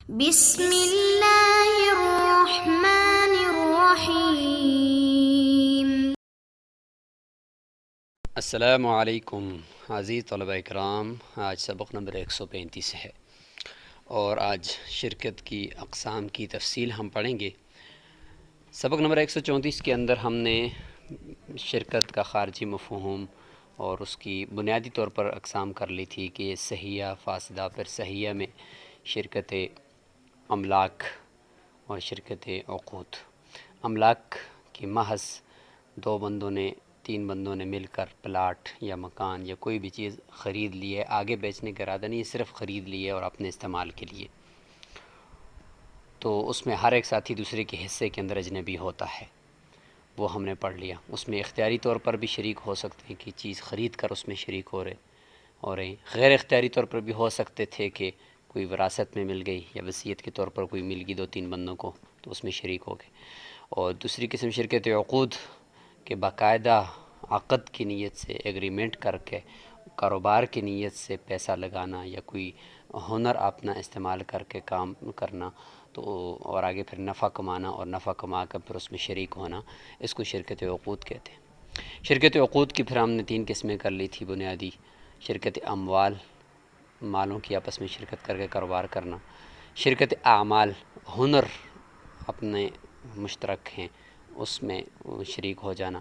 بسم اللہ الرحمن الرحیم۔ السلام علیکم عزیز طلبہ کرام، آج سبق نمبر 135 ہے اور آج شرکت کی اقسام کی تفصیل ہم پڑھیں گے۔ سبق نمبر 134 کے اندر ہم نے شرکت کا خارجی مفہوم اور اس کی بنیادی طور پر اقسام کر لی تھی کہ صحیحہ، فاسدہ، پھر صحیحہ میں شرکت املاک اور شرکت عقود۔ املاک کی محض تین بندوں نے مل کر پلاٹ یا مکان یا کوئی بھی چیز خرید لی ہے، آگے بیچنے کا ارادہ نہیں، صرف خرید لی ہے اور اپنے استعمال کے لیے، تو اس میں ہر ایک ساتھی دوسرے کے حصے کے اندر اجنبی ہوتا ہے، وہ ہم نے پڑھ لیا۔ اس میں اختیاری طور پر بھی شریک ہو سکتے ہیں کہ چیز خرید کر اس میں شریک ہو رہے، غیر اختیاری طور پر بھی ہو سکتے تھے کہ کوئی وراثت میں مل گئی یا وصیت کے طور پر کوئی مل گئی 2-3 بندوں کو تو اس میں شریک ہو گئے۔ اور دوسری قسم شرکت عقود کہ باقاعدہ عقد کی نیت سے ایگریمنٹ کر کے کاروبار کی نیت سے پیسہ لگانا یا کوئی ہنر اپنا استعمال کر کے کام کرنا، تو اور آگے پھر نفع کمانا اور نفع کما کر پھر اس میں شریک ہونا، اس کو شرکت عقود کہتے ہیں۔ شرکت عقود کی پھر ہم نے 3 قسمیں کر لی تھی بنیادی: شرکت اموال، مالوں کی آپس میں شرکت کر کے کاروبار کرنا; شرکت اعمال، ہنر اپنے مشترک ہیں اس میں شریک ہو جانا;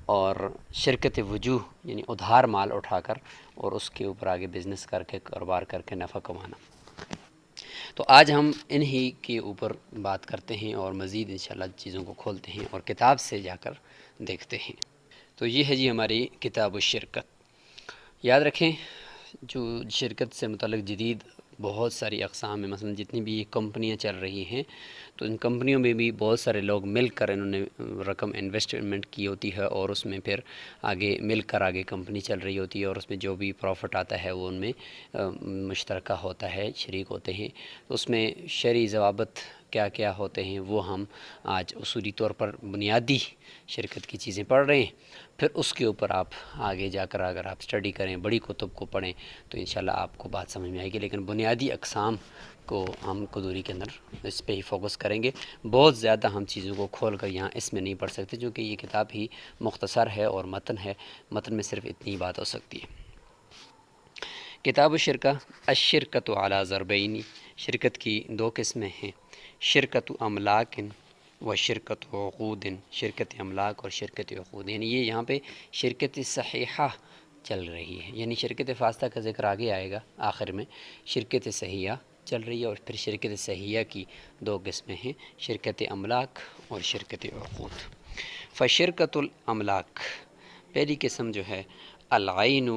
اور شرکت وجوہ یعنی ادھار مال اٹھا کر اور اس کے اوپر آگے بزنس کر کے کاروبار کر کے نفع کمانا۔ تو آج ہم انہی کے اوپر بات کرتے ہیں اور مزید انشاءاللہ چیزوں کو کھولتے ہیں اور کتاب سے جا کر دیکھتے ہیں۔ تو یہ ہے جی ہماری کتاب الشرکت۔ یاد رکھیں جو شرکت سے متعلق جدید بہت ساری اقسام ہیں، مثلا جتنی بھی کمپنیاں چل رہی ہیں تو ان کمپنیوں میں بھی بہت سارے لوگ مل کر انہوں نے رقم انویسٹمنٹ کی ہوتی ہے اور اس میں پھر آگے مل کر آگے کمپنی چل رہی ہوتی ہے اور اس میں جو بھی پروفٹ آتا ہے وہ ان میں مشترکہ ہوتا ہے، شریک ہوتے ہیں۔ تو اس میں شرعی ضوابط کیا کیا ہوتے ہیں وہ ہم آج اصولی طور پر بنیادی شرکت کی چیزیں پڑھ رہے ہیں، پھر اس کے اوپر آپ آگے جا کر اگر آپ اسٹڈی کریں، بڑی کتب کو پڑھیں تو انشاءاللہ آپ کو بات سمجھ میں آئے گی، لیکن بنیادی اقسام کو ہم قدوری کے اندر اس پہ ہی فوکس کریں گے۔ بہت زیادہ ہم چیزوں کو کھول کر یہاں اس میں نہیں پڑھ سکتے کیونکہ یہ کتاب ہی مختصر ہے اور متن ہے، متن میں صرف اتنی بات ہو سکتی ہے۔ کتاب الشرکہ، الشرکۃ علی ضربین، شرکت کی 2 قسمیں ہیں: شرکت املاک و شرکت عقود، شرکت املاک اور شرکت عقود، یعنی یہ یہاں پہ شرکت صحیحہ چل رہی ہے، یعنی شرکت فاسدہ کا ذکر آگے آئے گا آخر میں۔ شرکت صحیحہ چل رہی ہے اور پھر شرکت صحیحہ کی 2 قسمیں ہیں: شرکت املاک اور شرکت عقود۔ فشرکت الاملاک، پہلی قسم جو ہے العین،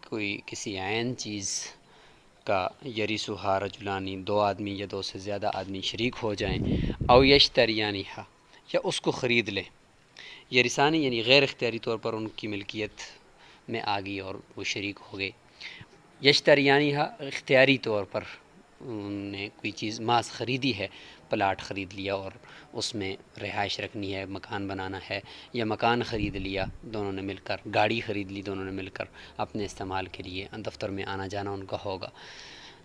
کوئی کسی عین چیز کا یرثھا رجلانی، 2 آدمی یا 2 سے زیادہ آدمی شریک ہو جائیں، او یشتریانھا، یا اس کو خرید لیں۔ یرثانی یعنی غیر اختیاری طور پر ان کی ملکیت میں آ گئی اور وہ شریک ہو گئے۔ یشتریانھا اختیاری طور پر انہوں نے کوئی چیز ماس خریدی ہے، پلاٹ خرید لیا اور اس میں رہائش رکھنی ہے، مکان بنانا ہے، یا مکان خرید لیا دونوں نے مل کر، گاڑی خرید لی دونوں نے مل کر اپنے استعمال کے لیے، دفتر میں آنا جانا ان کا ہوگا،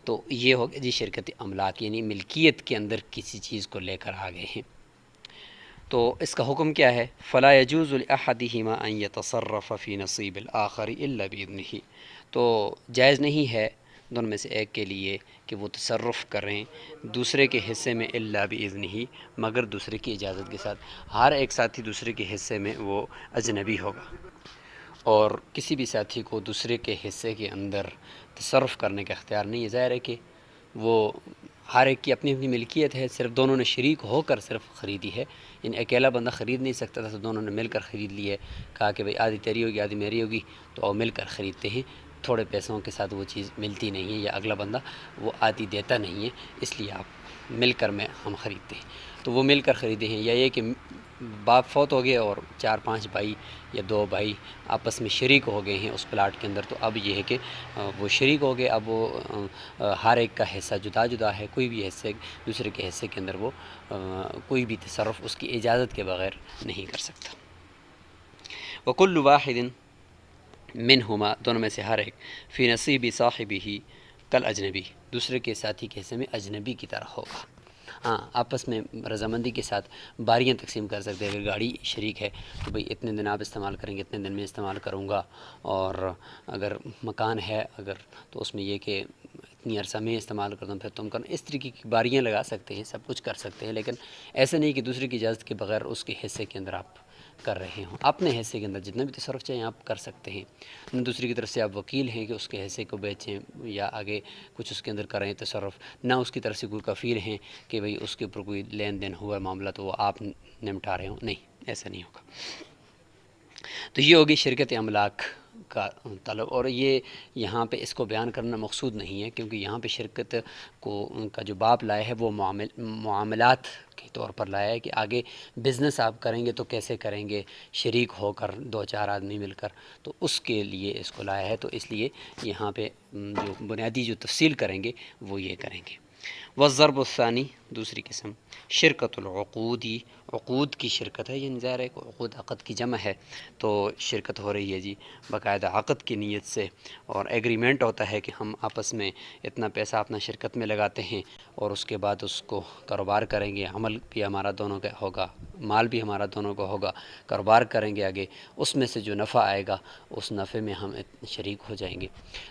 تو یہ ہوگا جی شرکت املاک، یعنی ملکیت کے اندر کسی چیز کو لے کر آ گئے ہیں۔ تو اس کا حکم کیا ہے؟ فلا يجوز لأحدهما ان يتصرف في نصیب الآخر الا بإذنه، تو جائز نہیں ہے دونوں میں سے ایک کے لیے کہ وہ تصرف کریں دوسرے کے حصے میں الا بإذنه، مگر دوسرے کی اجازت کے ساتھ۔ ہر ایک ساتھی دوسرے کے حصے میں وہ اجنبی ہوگا اور کسی بھی ساتھی کو دوسرے کے حصے کے اندر تصرف کرنے کا اختیار نہیں ہے۔ ظاہر ہے کہ وہ ہر ایک کی اپنی اپنی ملکیت ہے، صرف دونوں نے شریک ہو کر صرف خریدی ہے، یعنی اکیلا بندہ خرید نہیں سکتا تھا، تو دونوں نے مل کر خرید لی ہے، کہا کہ بھئی آدھی تیری ہوگی آدھی میری ہوگی، تو وہ مل کر خریدتے ہیں۔ تھوڑے پیسوں کے ساتھ وہ چیز ملتی نہیں ہے یا اگلا بندہ وہ آدھی دیتا نہیں ہے، اس لیے آپ مل کر ہم خریدتے ہیں، تو وہ مل کر خریدے ہیں۔ یا یہ کہ باپ فوت ہو گئے اور 4-5 بھائی یا 2 بھائی آپس میں شریک ہو گئے ہیں اس پلاٹ کے اندر، تو اب یہ ہے کہ وہ شریک ہو گئے، اب وہ ہر ایک کا حصہ جدا جدا ہے، کوئی بھی حصے دوسرے کے حصے کے اندر وہ کوئی بھی تصرف اس کی اجازت کے بغیر نہیں کر سکتا۔ وکل واحد منہما، دونوں میں سے ہر ایک، فی نصیب صاحبہ، کل اجنبی، دوسرے کے ساتھی کے حصے میں اجنبی کی طرح ہوگا۔ ہاں، آپس میں رضامندی کے ساتھ باریاں تقسیم کر سکتے ہیں۔ اگر گاڑی شریک ہے تو بھئی اتنے دن آپ استعمال کریں گے، اتنے دن میں استعمال کروں گا، اور اگر مکان ہے اگر تو اس میں یہ کہ اتنی عرصہ میں استعمال کرتا ہوں پھر تم کرنا، اس طریقے کی باریاں لگا سکتے ہیں، سب کچھ کر سکتے ہیں، لیکن ایسا نہیں کہ دوسرے کی اجازت کے بغیر اس کے حصے کے اندر آپ کر رہے ہوں۔ اپنے حصے کے اندر جتنا بھی تصرف چاہیں آپ کر سکتے ہیں، نہ دوسری کی طرف سے آپ وکیل ہیں کہ اس کے حصے کو بیچیں یا آگے کچھ اس کے اندر کریں تصرف، نہ اس کی طرف سے کوئی کفیل ہیں کہ بھئی اس کے اوپر کوئی لین دین ہوا معاملہ تو وہ آپ نمٹا رہے ہوں، نہیں، ایسا نہیں ہوگا۔ تو یہ ہوگی شرکت املاک کا طلب، اور یہ یہاں پہ اس کو بیان کرنا مقصود نہیں ہے، کیونکہ یہاں پہ شرکت کو کا جو باب لایا ہے وہ معاملات کے طور پر لایا ہے کہ آگے بزنس آپ کریں گے تو کیسے کریں گے، شریک ہو کر، دو چار آدمی مل کر، تو اس کے لیے اس کو لایا ہے۔ تو اس لیے یہاں پہ جو بنیادی جو تفصیل کریں گے وہ یہ کریں گے۔ والضرب الثانی، دوسری قسم، شرکت العقودی، عقود کی شرکت ہے، یعنی ظاہر ہے کہ عقود عقد کی جمع ہے، تو شرکت ہو رہی ہے جی باقاعدہ عقد کی نیت سے، اور ایگریمنٹ ہوتا ہے کہ ہم آپس میں اتنا پیسہ اپنا شرکت میں لگاتے ہیں اور اس کے بعد اس کو کاروبار کریں گے، عمل بھی ہمارا دونوں کا ہوگا، مال بھی ہمارا دونوں کا ہوگا، کاروبار کریں گے آگے، اس میں سے جو نفع آئے گا اس نفع میں ہم شریک ہو جائیں گے۔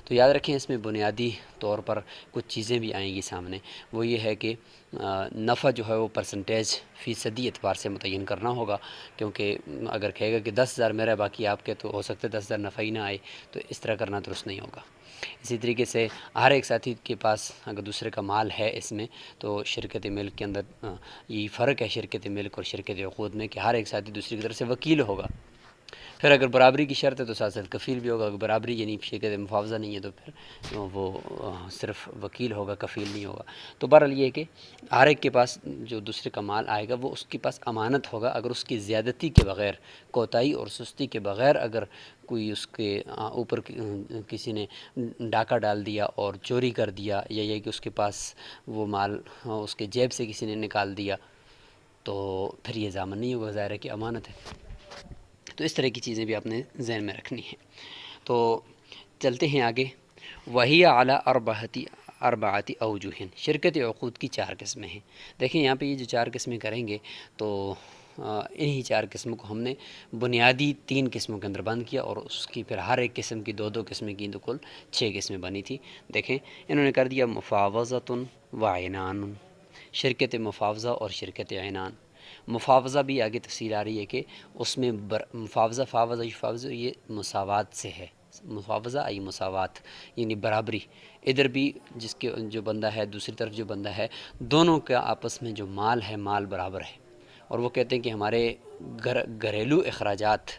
تو یاد رکھیں اس میں بنیادی طور پر کچھ چیزیں بھی آئیں گی سامنے، وہ یہ ہے کہ نفع جو ہے وہ پرسنٹیج فیصدی اعتبار سے متعین کرنا ہوگا، کیونکہ اگر کہے گا کہ 10,000 میرا باقی آپ کے، تو ہو سکتا ہے 10,000 نفع ہی نہ آئے، تو اس طرح کرنا درست نہیں ہوگا۔ اسی طریقے سے ہر ایک ساتھی کے پاس اگر دوسرے کا مال ہے اس میں، تو شرکت ملک کے اندر یہی فرق ہے شرکت ملک اور شرکت عقود میں، کہ ہر ایک ساتھی دوسری کی طرف سے وکیل ہوگا۔ پھر اگر برابری کی شرط ہے تو ساتھ ساتھ کفیل بھی ہوگا، اگر برابری یعنی شرکت مفاوضہ نہیں ہے تو پھر وہ صرف وکیل ہوگا، کفیل نہیں ہوگا۔ تو بہرحال یہ ہے کہ ہر ایک کے پاس جو دوسرے کا مال آئے گا وہ اس کے پاس امانت ہوگا، اگر اس کی زیادتی کے بغیر، کوتاہی اور سستی کے بغیر اگر کوئی اس کے اوپر کسی نے ڈاکہ ڈال دیا اور چوری کر دیا، یا یہ کہ اس کے پاس وہ مال اس کے جیب سے کسی نے نکال دیا، تو پھر یہ ضامن نہیں ہوگا، ظاہر ہے کہ امانت ہے۔ تو اس طرح کی چیزیں بھی آپ نے ذہن میں رکھنی ہیں۔ تو چلتے ہیں آگے۔ وہی اعلیٰ اربعتی اوجہ، شرکت عقود کی 4 قسمیں ہیں۔ دیکھیں یہاں پہ یہ جو 4 قسمیں کریں گے تو انہی 4 قسموں کو ہم نے بنیادی 3 قسموں کے اندر بند کیا، اور اس کی پھر ہر ایک قسم کی 2 قسمیں کی، تو کل 6 قسمیں بنی تھی۔ دیکھیں انہوں نے کر دیا مفاوضۃ و عنان، شرکت مفاوضہ اور شرکت عنان۔ مفاوضہ بھی آگے تفصیل آ رہی ہے کہ اس میں فاوضہ یہ مساوات سے ہے، مفاوضہ ای مساوات یعنی برابری، ادھر بھی جس کے جو بندہ ہے دوسری طرف جو بندہ ہے، دونوں کا آپس میں جو مال ہے مال برابر ہے، اور وہ کہتے ہیں کہ ہمارے گھریلو اخراجات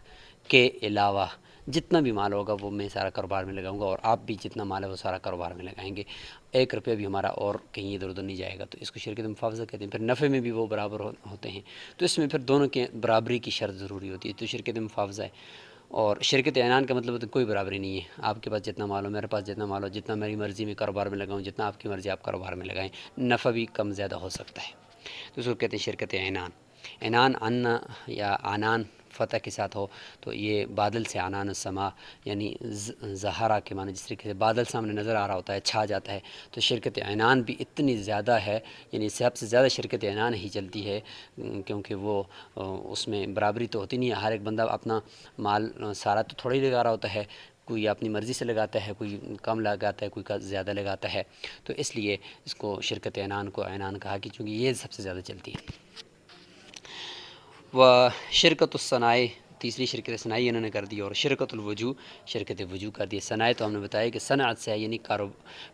کے علاوہ جتنا بھی مال ہوگا وہ میں سارا کاروبار میں لگاؤں گا، اور آپ بھی جتنا مال ہے وہ سارا کاروبار میں لگائیں گے، 1 روپیہ بھی ہمارا اور کہیں ادھر ادھر نہیں جائے گا، تو اس کو شرکت مفاوضہ کہتے ہیں۔ پھر نفع میں بھی وہ برابر ہوتے ہیں، تو اس میں پھر دونوں کے برابری کی شرط ضروری ہوتی ہے، تو شرکت مفاوضہ ہے۔ اور شرکت عنان کا مطلب ہوتا ہے کوئی برابری نہیں ہے، آپ کے پاس جتنا مال ہو میرے پاس جتنا مال ہو، جتنا میری مرضی میں کاروبار میں لگاؤں، جتنا آپ کی مرضی آپ کاروبار میں لگائیں، نفع بھی کم زیادہ ہو سکتا ہے، تو اس کو کہتے ہیں شرکت عنان۔ عنان عنا یا عنان فتح کے ساتھ ہو تو یہ بادل سے عنان السما، یعنی زہرا کے معنی، جس طریقے سے بادل سامنے نظر آ رہا ہوتا ہے چھا جاتا ہے، تو شرکت عنان بھی اتنی زیادہ ہے، یعنی سب سے زیادہ شرکت عنان ہی چلتی ہے، کیونکہ وہ اس میں برابری تو ہوتی نہیں ہے، ہر ایک بندہ اپنا مال سارا تو تھوڑا ہی لگا رہا ہوتا ہے، کوئی اپنی مرضی سے لگاتا ہے، کوئی کم لگاتا ہے، کوئی زیادہ لگاتا ہے، تو اس لیے اس کو شرکت عنان کو عنان کہا کہ چونکہ یہ سب سے زیادہ چلتی ہے۔ و شرکت الصنائع، تیسری شرکت صنائی انہوں نے کر دی، اور شرکت الوجوہ، شرکت وجوہ کر دی۔ صنائع تو ہم نے بتایا کہ صنعت سے ہے، یعنی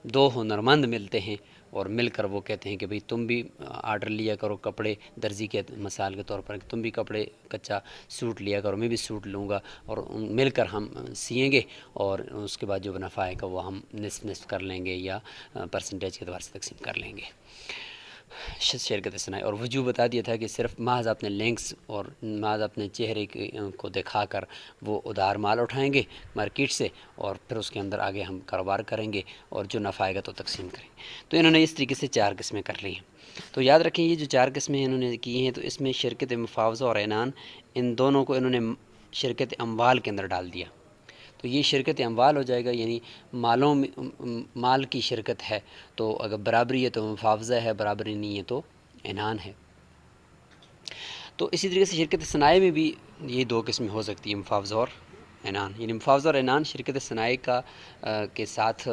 دو ہنرمند ملتے ہیں اور مل کر وہ کہتے ہیں کہ بھئی تم بھی آرڈر لیا کرو کپڑے، درزی کے مثال کے طور پر تم بھی کپڑے کچا سوٹ لیا کرو، میں بھی سوٹ لوں گا، اور مل کر ہم سیئیں گے، اور اس کے بعد جو منافع آئے گا وہ ہم نصف کر لیں گے یا پرسنٹیج کے اعتبار سے تقسیم کر لیں گے، شرکت صنائی۔ اور وجوہ بتا دیا تھا کہ صرف محض اپنے لنکس اور محض اپنے چہرے کو دکھا کر وہ ادھار مال اٹھائیں گے مارکیٹ سے، اور پھر اس کے اندر آگے ہم کاروبار کریں گے اور جو نفع آئے گا تو تقسیم کریں گے۔ تو انہوں نے اس طریقے سے 4 قسمیں کر لی ہیں۔ تو یاد رکھیں یہ جو 4 قسمیں انہوں نے کی ہیں، تو اس میں شرکت مفاوضہ اور عنان، ان دونوں کو انہوں نے شرکت اموال کے اندر ڈال دیا۔ تو یہ شرکت اموال ہو جائے گا، یعنی مالوں میں مال کی شرکت ہے، تو اگر برابری ہے تو مفاوضہ ہے، برابری نہیں ہے تو عنان ہے۔ تو اسی طریقے سے شرکت صنائع میں بھی یہ دو قسمیں ہو سکتی ہیں، مفاوضہ اور عنان، یعنی مفاوضہ اور عنان شرکت صنائع کا کے ساتھ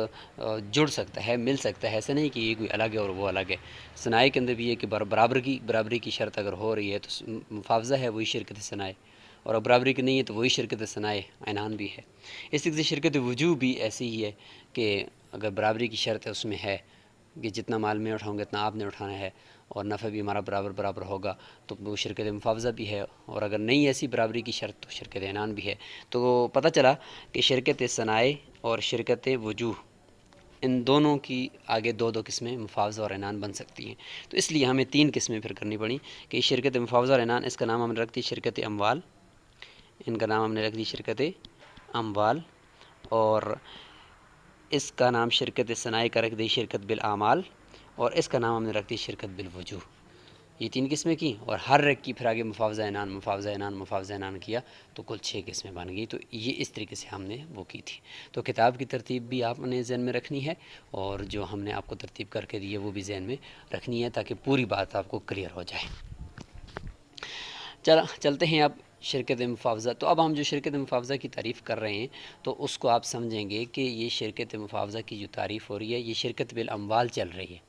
جڑ سکتا ہے، مل سکتا ہے، ایسا نہیں کہ یہ کوئی الگ ہے اور وہ الگ ہے۔ صنائع کے اندر بھی یہ کہ برابری کی شرط اگر ہو رہی ہے تو مفاوضہ ہے وہی شرکت صنائع، اور اب برابری کی نہیں ہے تو وہی شرکت صنائع عنان بھی ہے۔ اس طریقے سے شرکت وجوہ بھی ایسی ہی ہے کہ اگر برابری کی شرط ہے اس میں ہے کہ جتنا مال میں اٹھاؤں گا اتنا آپ نے اٹھانا ہے، اور نفع بھی ہمارا برابر ہوگا، تو وہ شرکت مفاوضہ بھی ہے، اور اگر نہیں ایسی برابری کی شرط تو شرکت عنان بھی ہے۔ تو پتہ چلا کہ شرکت صنائع اور شرکت وجوہ ان دونوں کی آگے دو قسمیں مفاوضہ اور عنان بن سکتی ہیں۔ تو اس لیے ہمیں 3 قسمیں پھر کرنی پڑیں کہ شرکت مفاوضہ اور عنان، اس کا نام ہم نے رکھ دی شرکت اموال، ان کا نام ہم نے رکھ دی شرکت اموال، اور اس کا نام شرکت صنائع کا رکھ دی شرکت بالاعمال، اور اس کا نام ہم نے رکھ دی شرکت بالوجوہ۔ یہ 3 قسمیں کی، اور ہر ایک کی پھر آگے مفاوضہ عنان کیا، تو کل 6 قسمیں بن گئی۔ تو یہ اس طریقے سے ہم نے وہ کی تھی۔ تو کتاب کی ترتیب بھی آپ نے ذہن میں رکھنی ہے، اور جو ہم نے آپ کو ترتیب کر کے دی ہے وہ بھی ذہن میں رکھنی ہے، تاکہ پوری بات آپ کو کلیئر ہو جائے۔ چلتے ہیں اب شرکت مفاوضہ۔ تو اب ہم جو شرکت مفاوضہ کی تعریف کر رہے ہیں تو اس کو آپ سمجھیں گے کہ یہ شرکت مفاوضہ کی جو تعریف ہو رہی ہے یہ شرکت بالاموال چل رہی ہے،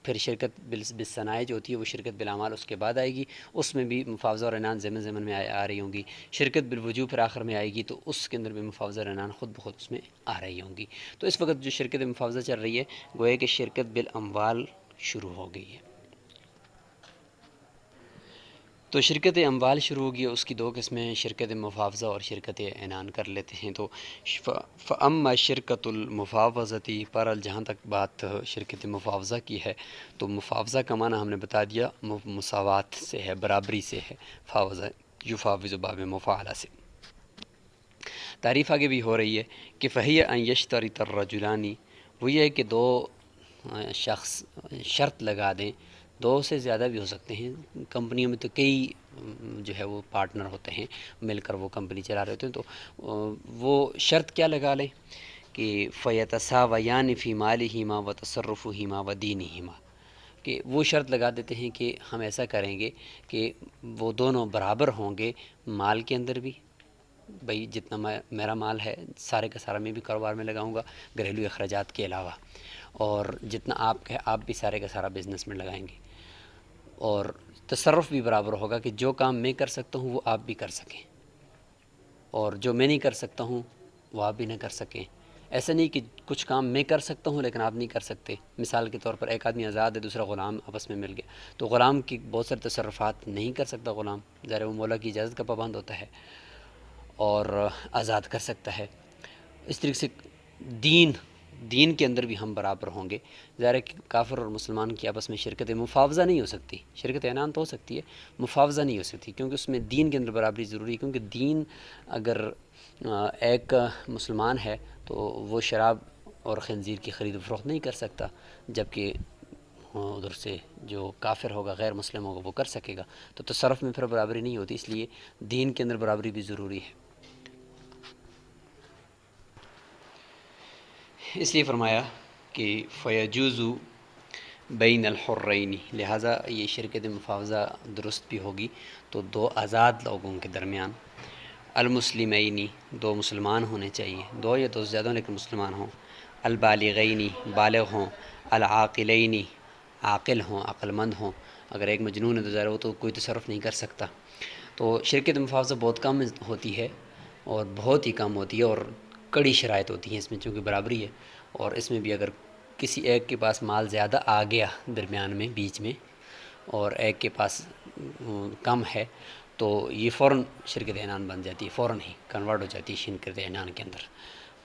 پھر شرکت بالصنائع جو ہوتی ہے وہ شرکت بالاعمال اس کے بعد آئے گی، اس میں بھی مفاوضہ اور عنان ضمن میں آ رہی ہوں گی۔ شرکت بالوجوہ پھر آخر میں آئے گی، تو اس کے اندر بھی مفاوضہ اور عنان خود بخود اس میں آ رہی ہوں گی۔ تو اس وقت جو شرکت مفاوضہ چل رہی ہے گویا کہ شرکت بالاموال شروع ہو گئی ہے۔ تو شرکت اموال شروع ہوگی، اس کی 2 قسمیں شرکت مفاوضہ اور شرکت عنان کر لیتے ہیں۔ تو فاما شرکت المفاوضتی، پر جہاں تک بات شرکت مفاوضہ کی ہے تو مفاوضہ کا معنی ہم نے بتا دیا مساوات سے ہے، برابری سے ہے، فاوضہ یفاوض باب مفاعلہ سے۔ تعریف آگے بھی ہو رہی ہے کہ فہی ان یشترط الرجلان، وہ یہ ہے کہ 2 شخص شرط لگا دیں، 2 سے زیادہ بھی ہو سکتے ہیں، کمپنیوں میں تو کئی جو ہے وہ پارٹنر ہوتے ہیں، مل کر وہ کمپنی چلا رہے ہوتے ہیں، تو وہ شرط کیا لگا لیں کہ فیتساویان فی مالہما و تصرفہما و دینہما، کہ وہ شرط لگا دیتے ہیں کہ ہم ایسا کریں گے کہ وہ دونوں برابر ہوں گے مال کے اندر بھی، بھئی جتنا میرا مال ہے سارے کا سارا میں بھی کاروبار میں لگاؤں گا گھریلو اخراجات کے علاوہ، اور جتنا آپ کا آپ بھی سارے کا سارا بزنس میں لگائیں گے، اور تصرف بھی برابر ہوگا کہ جو کام میں کر سکتا ہوں وہ آپ بھی کر سکیں، اور جو میں نہیں کر سکتا ہوں وہ آپ بھی نہ کر سکیں۔ ایسا نہیں کہ کچھ کام میں کر سکتا ہوں لیکن آپ نہیں کر سکتے، مثال کے طور پر ایک آدمی آزاد ہے دوسرا غلام آپس میں مل گیا، تو غلام کی بہت سارے تصرفات نہیں کر سکتا غلام، ظاہر وہ مولا کی اجازت کا پابند ہوتا ہے، اور آزاد کر سکتا ہے۔ اس طریقے سے دین کے اندر بھی ہم برابر ہوں گے۔ ظاہر ہے کہ کافر اور مسلمان کی آپس میں شرکت مفاوضہ نہیں ہو سکتی، شرکت عنان تو ہو سکتی ہے، مفاوضہ نہیں ہو سکتی، کیونکہ اس میں دین کے اندر برابری ضروری ہے، کیونکہ دین اگر ایک مسلمان ہے تو وہ شراب اور خنزیر کی خرید و فروخت نہیں کر سکتا، جبکہ ادھر سے جو کافر ہوگا غیر مسلم ہوگا وہ کر سکے گا، تو تصرف میں پھر برابری نہیں ہوتی، اس لیے دین کے اندر برابری بھی ضروری ہے۔ اس لیے فرمایا کہ فیجوز بین الحرین، لہٰذا یہ شرکت مفاوضہ درست بھی ہوگی تو 2 آزاد لوگوں کے درمیان، المسلمینی 2 مسلمان ہونے چاہیے، 2 یا 2 سے زیادہ لیکن مسلمان ہوں، البالغینی بالغ ہوں، العاقلینی عاقل ہوں عقل مند ہوں، اگر ایک مجنون ہے تو ظاہر وہ تو کوئی تصرف نہیں کر سکتا۔ تو شرکت مفاوضہ بہت کم ہوتی ہے، اور بہت ہی کم ہوتی ہے، اور کڑی شرائط ہوتی ہیں اس میں، چونکہ برابری ہے، اور اس میں بھی اگر کسی ایک کے پاس مال زیادہ آ گیا درمیان میں بیچ میں اور ایک کے پاس کم ہے تو یہ فوراً شرکت عنان بن جاتی ہے، فوراً ہی کنورٹ ہو جاتی ہے شرکت عنان کے اندر،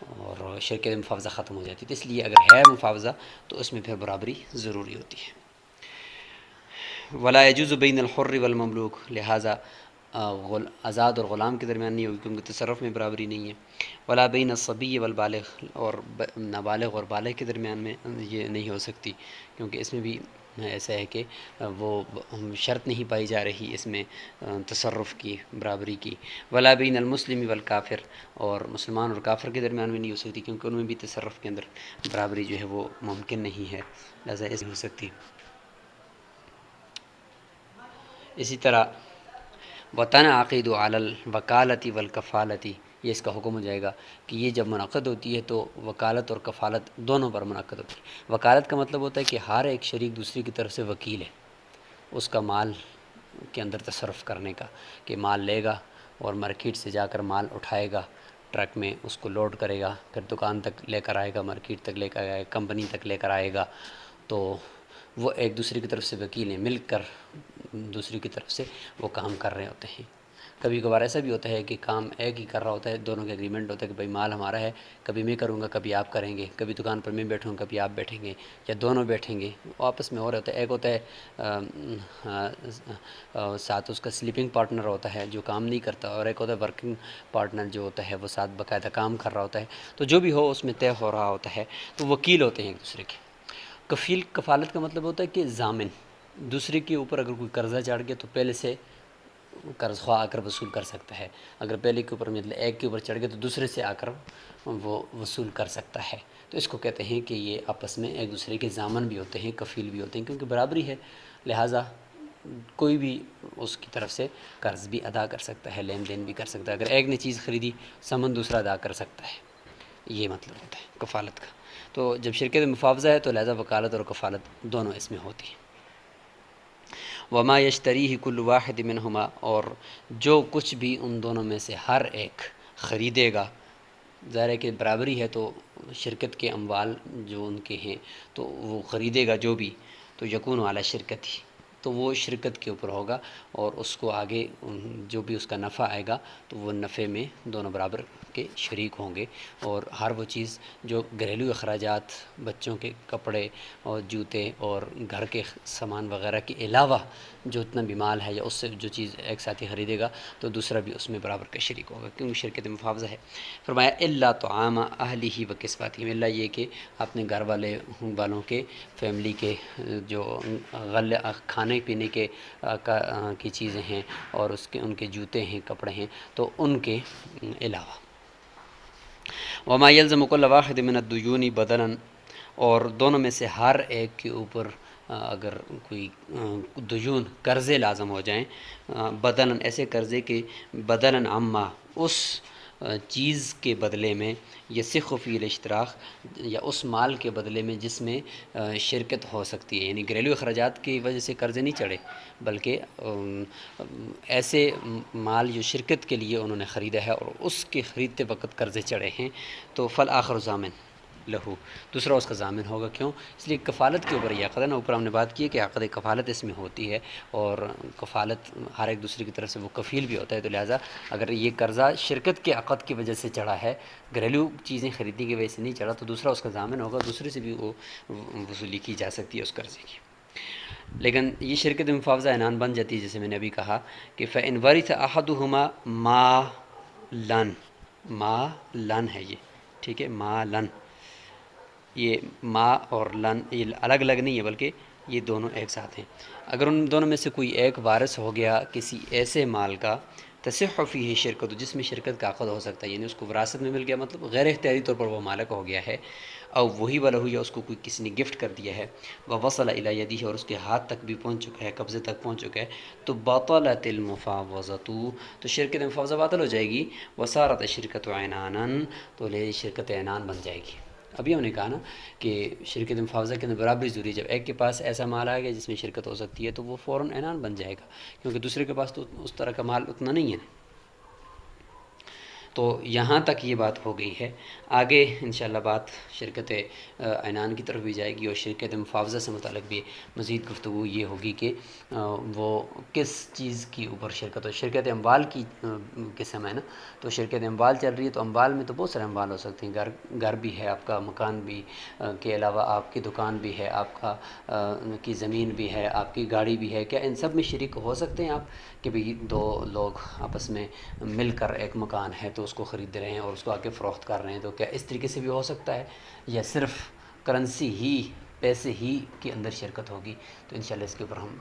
اور شرکت مفاوضہ ختم ہو جاتی ہے۔ تو اس لیے اگر ہے مفاوضہ تو اس میں پھر برابری ضروری ہوتی ہے۔ ولا يجوز بین الحر والمملوک، لہٰذا آزاد اور غلام کے درمیان نہیں ہوگی کیونکہ تصرف میں برابری نہیں ہے۔ ولا بین الصبی والبالغ، اور نابالغ اور بالغ کے درمیان میں یہ نہیں ہو سکتی کیونکہ اس میں بھی ایسا ہے کہ وہ شرط نہیں پائی جا رہی اس میں تصرف کی، برابری کی۔ ولا بین المسلم والکافر، اور مسلمان اور کافر کے درمیان بھی نہیں ہو سکتی، کیونکہ ان میں بھی تصرف کے اندر برابری جو ہے وہ ممکن نہیں ہے، لہٰذا ایسے ہو سکتی۔ اسی طرح وتنعقد علی الوکالۃ والکفالۃ، یہ اس کا حکم ہو جائے گا کہ یہ جب منعقد ہوتی ہے تو وکالت اور کفالت دونوں پر منعقد ہوتی ہے۔ وکالت کا مطلب ہوتا ہے کہ ہر ایک شریک دوسری کی طرف سے وکیل ہے اس کا مال کے اندر تصرف کرنے کا، کہ مال لے گا اور مارکیٹ سے جا کر مال اٹھائے گا، ٹرک میں اس کو لوڈ کرے گا، پھر دکان تک لے کر آئے گا، مارکیٹ تک لے کر آئے گا، کمپنی تک لے کر آئے گا، تو وہ ایک دوسرے کی طرف سے وکیل ہیں، مل کر دوسری کی طرف سے وہ کام کر رہے ہوتے ہیں۔ کبھی کبھار ایسا بھی ہوتا ہے کہ کام ایک ہی کر رہا ہوتا ہے، دونوں کا ایگریمنٹ ہوتا ہے کہ بھائی مال ہمارا ہے، کبھی میں کروں گا کبھی آپ کریں گے، کبھی دکان پر میں بیٹھوں گا کبھی آپ بیٹھیں گے، یا دونوں بیٹھیں گے، وہ آپس میں ہو رہا ہوتا ہے۔ ایک ہوتا ہے ساتھ اس کا سلیپنگ پارٹنر ہوتا ہے جو کام نہیں کرتا، اور ایک ہوتا ہے ورکنگ پارٹنر جو ہوتا ہے وہ ساتھ باقاعدہ کام کر رہا ہوتا ہے، تو جو بھی ہو اس میں طے ہو رہا ہوتا ہے، تو وکیل ہوتے ہیں ایک دوسرے کے۔ کفیل کفالت کا مطلب ہوتا ہے کہ ضامن، دوسرے کے اوپر اگر کوئی قرضہ چڑھ گیا تو پہلے سے قرض خواہ آ کر وصول کر سکتا ہے، اگر پہلے کے اوپر مطلب ایک کے اوپر چڑھ گیا تو دوسرے سے آ کر وہ وصول کر سکتا ہے، تو اس کو کہتے ہیں کہ یہ آپس میں ایک دوسرے کے ضامن بھی ہوتے ہیں، کفیل بھی ہوتے ہیں، کیونکہ برابری ہے، لہٰذا کوئی بھی اس کی طرف سے قرض بھی ادا کر سکتا ہے، لین دین بھی کر سکتا ہے، اگر ایک نے چیز خریدی ضامن دوسرا ادا کر سکتا ہے، یہ مطلب ہوتا ہے کفالت کا۔ تو جب شرکت مفاوضہ ہے تو لہذا وکالت اور کفالت دونوں اس میں ہوتی ہیں۔ وما یشتریہ کل واحد منہما، اور جو کچھ بھی ان دونوں میں سے ہر ایک خریدے گا، ظاہر ہے کہ برابری ہے تو شرکت کے اموال جو ان کے ہیں تو وہ خریدے گا جو بھی، تو یکون علی شرکت ہی، تو وہ شرکت کے اوپر ہوگا، اور اس کو آگے جو بھی اس کا نفع آئے گا تو وہ نفع میں دونوں برابر کے شریک ہوں گے، اور ہر وہ چیز جو گھریلو اخراجات، بچوں کے کپڑے اور جوتے اور گھر کے سامان وغیرہ کے علاوہ جو اتنا بھی مال ہے یا اس سے جو چیز ایک ساتھی خریدے گا تو دوسرا بھی اس میں برابر کا شریک ہوگا، کیونکہ شرکت مفاوضہ ہے۔ فرمایا الا طعام اہلہ و کسوتہم، الا یہ کہ اپنے گھر والوں کے، فیملی کے جو کھانے پینے کے کی چیزیں ہیں اور ان کے جوتے ہیں، کپڑے ہیں، تو ان کے علاوہ۔ وما یلزم کل واحد من الدیون بدلا، اور دونوں میں سے ہر ایک کے اوپر اگر کوئی دیون قرضے لازم ہو جائیں، بدلاً ایسے قرضے کہ بدلاً عما، اس چیز کے بدلے میں، یصح فی الاشتراک، یا اس مال کے بدلے میں جس میں شرکت ہو سکتی ہے، یعنی گھریلو اخراجات کی وجہ سے قرضے نہیں چڑھے، بلکہ ایسے مال جو شرکت کے لیے انہوں نے خریدا ہے اور اس کے خریدتے وقت قرضے چڑھے ہیں، تو فالآخر ضامن لہو، دوسرا اس کا ضامن ہوگا۔ کیوں؟ اس لیے کفالت کے اوپر یہ عقد ہے نا، اوپر ہم نے بات کی ہے کہ عقد کفالت اس میں ہوتی ہے، اور کفالت ہر ایک دوسرے کی طرف سے وہ کفیل بھی ہوتا ہے، تو لہٰذا اگر یہ قرضہ شرکت کے عقد کی وجہ سے چڑھا ہے، گھریلو چیزیں خریدنے کی وجہ سے نہیں چڑھا، تو دوسرا اس کا ضامن ہوگا، دوسرے سے بھی وہ وصولی کی جا سکتی ہے اس قرضے کی۔ لیکن یہ شرکت مفاوضہ عنان بن جاتی ہے، جیسے میں نے ابھی کہا کہ فَإِنْ وَرِثَ أَحَدُهُمَا مَالًا ہے یہ، ٹھیک ہے، مالً، یہ ما اور لن یہ الگ الگ نہیں ہے بلکہ یہ دونوں ایک ساتھ ہیں۔ اگر ان دونوں میں سے کوئی ایک وارث ہو گیا کسی ایسے مال کا، تصح فیہ شرکت، جس میں شرکت کا عقد ہو سکتا ہے، یعنی اس کو وراثت میں مل گیا، مطلب غیر اختیاری طور پر وہ مالک ہو گیا ہے، او وہی ولہ، یا اس کو کوئی کسی نے گفٹ کر دیا ہے، ووصل الی یدہ، اور اس کے ہاتھ تک بھی پہنچ چکا ہے، قبضے تک پہنچ چکا ہے، تو بطلت المفاوضۃ، تو شرکت مفاوضہ باطل ہو جائے گی، وصارت الشرکۃ عنانا، تو لے شرکت عنان بن جائے گی۔ ابھی ہم نے کہا نا کہ شرکت مفاوضہ کے اندر برابری ضروری ہے، جب ایک کے پاس ایسا مال آ گیا جس میں شرکت ہو سکتی ہے تو وہ فوراً عنان بن جائے گا، کیونکہ دوسرے کے پاس تو اس طرح کا مال اتنا نہیں ہے۔ تو یہاں تک یہ بات ہو گئی ہے، آگے انشاءاللہ بات شرکت عنان کی طرف بھی جائے گی، اور شرکت مفاوضہ سے متعلق بھی مزید گفتگو یہ ہوگی کہ وہ کس چیز کی اوپر شرکت ہو۔ شرکت اموال کی قسم ہے نا، تو شرکت اموال چل رہی ہے تو اموال میں تو بہت سارے اموال ہو سکتے ہیں، گھر بھی ہے آپ کا، مکان بھی کے علاوہ آپ کی دکان بھی ہے، آپ کا کی زمین بھی ہے، آپ کی گاڑی بھی ہے، کیا ان سب میں شریک ہو سکتے ہیں آپ کہ بھئی دو لوگ آپس میں مل کر ایک مکان ہے تو اس کو خرید رہے ہیں اور اس کو آ کے فروخت کر رہے ہیں، تو کیا اس طریقے سے بھی ہو سکتا ہے، یا صرف کرنسی ہی پیسے ہی کے اندر شرکت ہوگی، تو انشاءاللہ اس کے اوپر ہم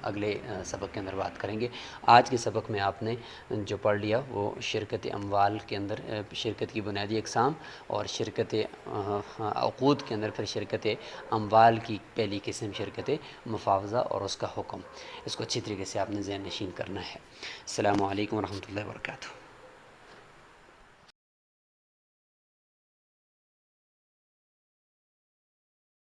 اگلے سبق کے اندر بات کریں گے۔ آج کے سبق میں آپ نے جو پڑھ لیا وہ شرکت اموال کے اندر شرکت کی بنیادی اقسام، اور شرکت عقود کے اندر پھر شرکت اموال کی پہلی قسم شرکت مفاوضہ اور اس کا حکم، اس کو اچھی طریقے سے آپ نے ذہن نشین کرنا ہے۔ السلام علیکم ورحمۃ اللہ وبرکاتہ۔